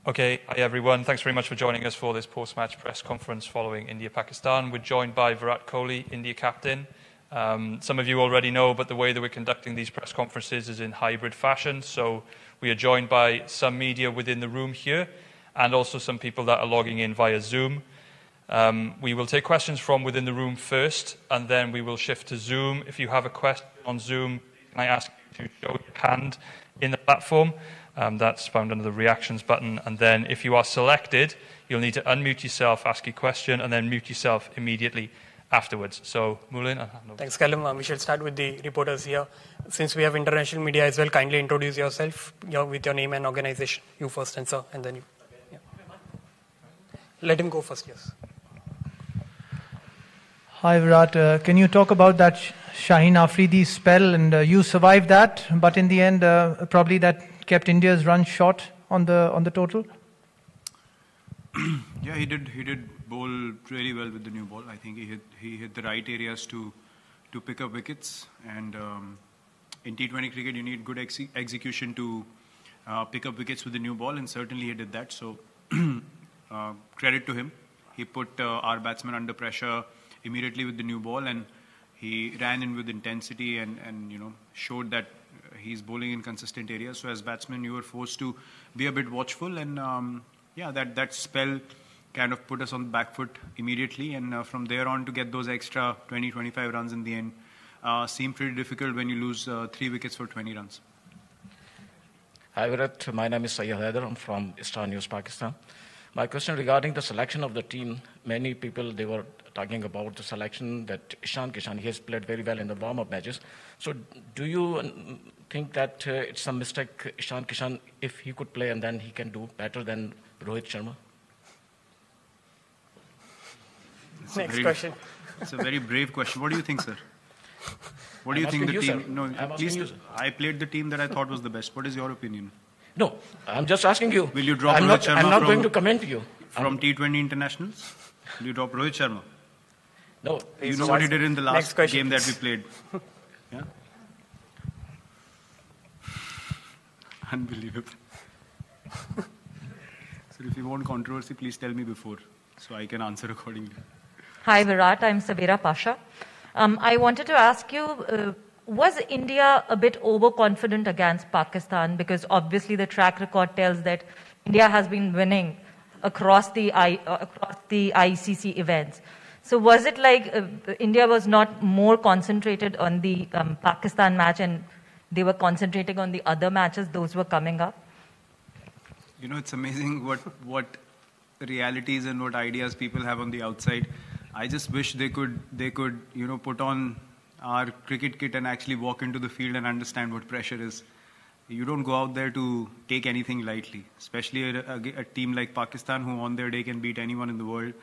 Okay, hi everyone. Thanks very much for joining us for this post-match press conference following India-Pakistan. We're joined by Virat Kohli, India captain. Some of you already know, but the way that we're conducting these press conferences is in hybrid fashion. So we are joined by some media within the room here and also some people that are logging in via Zoom. We will take questions from within the room first, and then we will shift to Zoom. If you have a question on Zoom, can I ask you to show your hand in the platform? That's found under the reactions button. And then if you are selected, you'll need to unmute yourself, ask your question, and then mute yourself immediately afterwards. So, Moulin. Thanks, Callum. We shall start with the reporters here. Since we have international media as well, kindly introduce yourself with your name and organization. You first, and sir, and then you. Yeah. Let him go first, yes. Hi, Virat. Can you talk about that Shaheen Afridi spell? And you survived that, but in the end, probably that kept India's run short on the total. Yeah, he did bowl really well with the new ball. I think he hit the right areas to pick up wickets. And in T20 cricket, you need good execution to pick up wickets with the new ball, and certainly he did that. So credit to him. He put our batsmen under pressure immediately with the new ball, and he ran in with intensity and showed that he's bowling in consistent areas. So as batsmen, you were forced to be a bit watchful, and that spell kind of put us on the back foot immediately, and from there on to get those extra 20-25 runs in the end seemed pretty difficult when you lose 3 wickets for 20 runs. Hi Virat, my name is Sayyid Haider. I'm from Star News, Pakistan. My question regarding the selection of the team, many people, they were talking about the selection that Ishan Kishan, he has played very well in the warm-up matches. So do you think that it's a mistake, Ishan Kishan, if he could play and then he can do better than Rohit Sharma? Next question. It's a very brave question. What do you think, sir? What do you think the team... Sir. No, please, I played the team that I thought was the best. What is your opinion? No, I'm just asking you. Will you drop Rohit Sharma I'm not going to comment to you. From T20 internationals? Will you drop Rohit Sharma? No. You know what he did in the last game that we played? Yeah? Unbelievable. So if you want controversy, please tell me before, so I can answer accordingly. Hi Virat, I'm Sabira Pasha. I wanted to ask you, was India a bit overconfident against Pakistan? Because obviously the track record tells that India has been winning across the ICC events. So was it like India was not more concentrated on the Pakistan match and they were concentrating on the other matches, those were coming up? You know, it's amazing what realities and what ideas people have on the outside. I just wish they could put on our cricket kit and actually walk into the field and understand what pressure is. You don't go out there to take anything lightly, especially a team like Pakistan, who on their day can beat anyone in the world.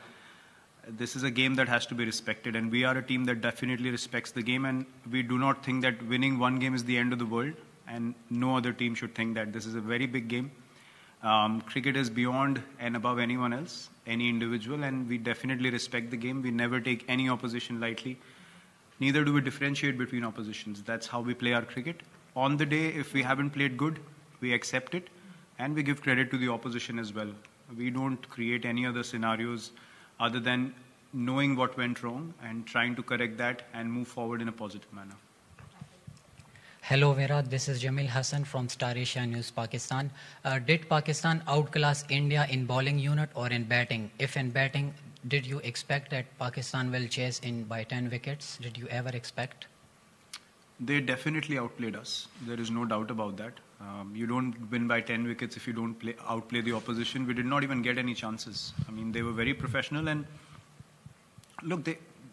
This is a game that has to be respected, and we are a team that definitely respects the game, and we do not think that winning one game is the end of the world, and no other team should think that. This is a very big game. Cricket is beyond and above anyone else, any individual, and we definitely respect the game. We never take any opposition lightly. Neither do we differentiate between oppositions. That's how we play our cricket. On the day, if we haven't played good, we accept it, and we give credit to the opposition as well. We don't create any other scenarios other than knowing what went wrong and trying to correct that and move forward in a positive manner. Hello Virat, this is Jamil Hassan from Star Asia News, Pakistan. Did Pakistan outclass India in bowling unit or in batting? If in batting, did you expect that Pakistan will chase in by 10 wickets? Did you ever expect? They definitely outplayed us. There is no doubt about that. You don't win by 10 wickets if you don't outplay the opposition. We did not even get any chances. I mean, they were very professional, and look,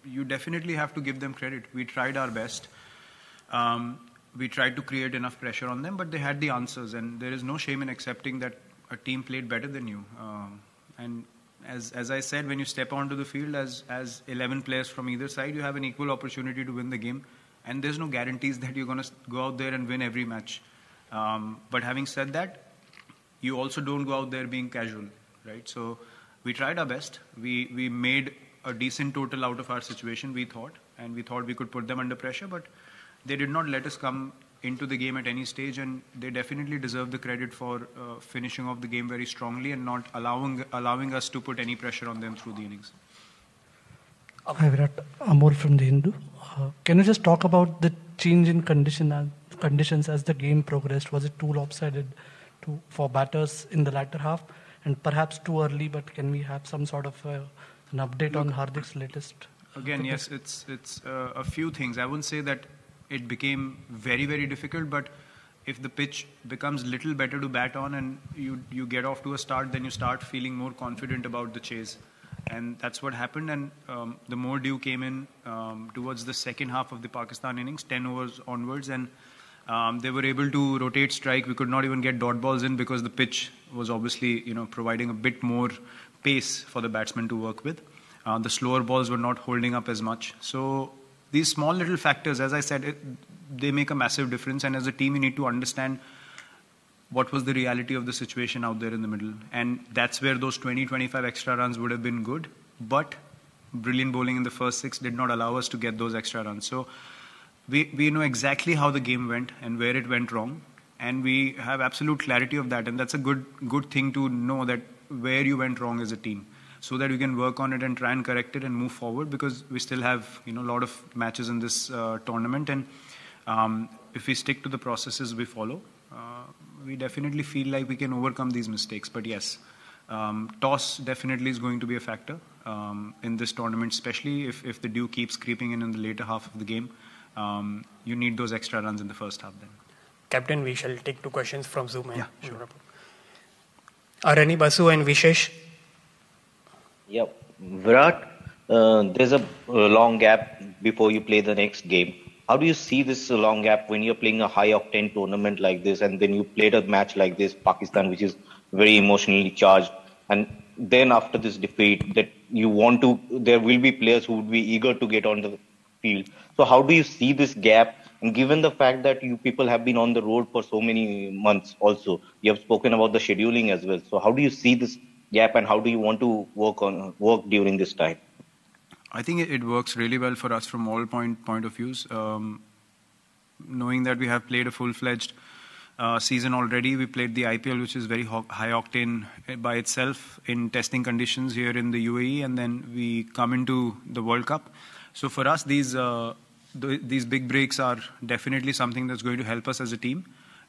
you definitely have to give them credit. We tried our best. We tried to create enough pressure on them, but they had the answers, and there is no shame in accepting that a team played better than you. And as I said, when you step onto the field as 11 players from either side, you have an equal opportunity to win the game, and there's no guarantees that you're going to go out there and win every match. But having said that, you also don't go out there being casual, right? So we tried our best. We made a decent total out of our situation, we thought, and we thought we could put them under pressure, but they did not let us come into the game at any stage, and they definitely deserve the credit for finishing off the game very strongly and not allowing us to put any pressure on them through the innings. Hi Virat, Amor from the Hindu. Can you just talk about the change in conditions as the game progressed? Was it too lopsided for batters in the latter half, and perhaps too early? But can we have some sort of an update on Hardik's latest? Again, yes, it's a few things. I wouldn't say that it became very, very difficult, but if the pitch becomes little better to bat on and you get off to a start, then you start feeling more confident about the chase. And that's what happened. And the more dew came in towards the second half of the Pakistan innings, 10 overs onwards, and they were able to rotate strike. We could not even get dot balls in because the pitch was obviously, providing a bit more pace for the batsmen to work with. The slower balls were not holding up as much. So these small little factors, as I said, they make a massive difference. And as a team, you need to understand what was the reality of the situation out there in the middle. And that's where those 20-25 extra runs would have been good. But brilliant bowling in the first 6 did not allow us to get those extra runs. So we know exactly how the game went and where it went wrong. And we have absolute clarity of that. And that's a good thing to know, that where you went wrong as a team, so that we can work on it and try and correct it and move forward, because we still have a lot of matches in this tournament. And if we stick to the processes we follow, we definitely feel like we can overcome these mistakes. But yes, toss definitely is going to be a factor in this tournament, especially if the dew keeps creeping in the later half of the game. You need those extra runs in the first half then. Captain, we shall take 2 questions from Zoom. Yeah, sure. Arani, Basu and Vishesh. Yep. Virat, there's a long gap before you play the next game. How do you see this long gap when you're playing a high-octane tournament like this, and then you played a match like this, Pakistan, which is very emotionally charged, and then after this defeat, that there will be players who would be eager to get onto the field. So how do you see this gap? And given the fact that you people have been on the road for so many months also, you have spoken about the scheduling as well. So how do you see this gap, and how do you want to work during this time? I think it works really well for us from all point of views. Knowing that we have played a full-fledged season already, we played the IPL, which is very high octane by itself in testing conditions here in the UAE, and then we come into the World Cup. So for us, these big breaks are definitely something that's going to help us as a team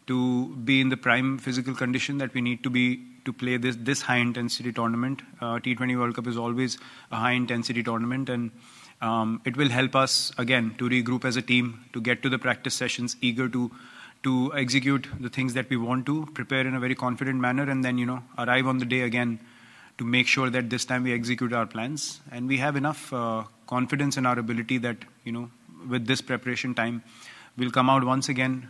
to be in the prime physical condition that we need to be to play this high intensity tournament. T20 World Cup is always a high intensity tournament, and it will help us again to regroup as a team, to get to the practice sessions eager to execute the things that we want to, prepare in a very confident manner, and then arrive on the day again to make sure that this time we execute our plans. And we have enough confidence in our ability that with this preparation time, we'll come out once again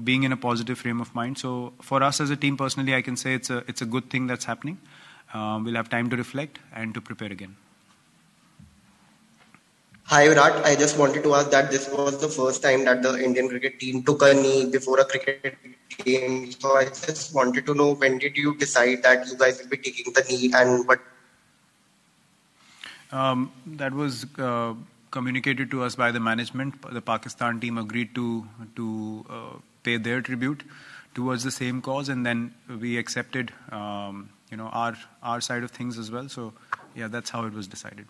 being in a positive frame of mind. So for us as a team, personally, I can say it's a good thing that's happening. We'll have time to reflect and to prepare again. Hi Virat, I just wanted to ask that this was the first time that the Indian cricket team took a knee before a cricket game. So I just wanted to know, when did you decide that you guys will be taking the knee, and what? That was communicated to us by the management. The Pakistan team agreed to pay their tribute towards the same cause, and then we accepted our side of things as well. So yeah, that's how it was decided.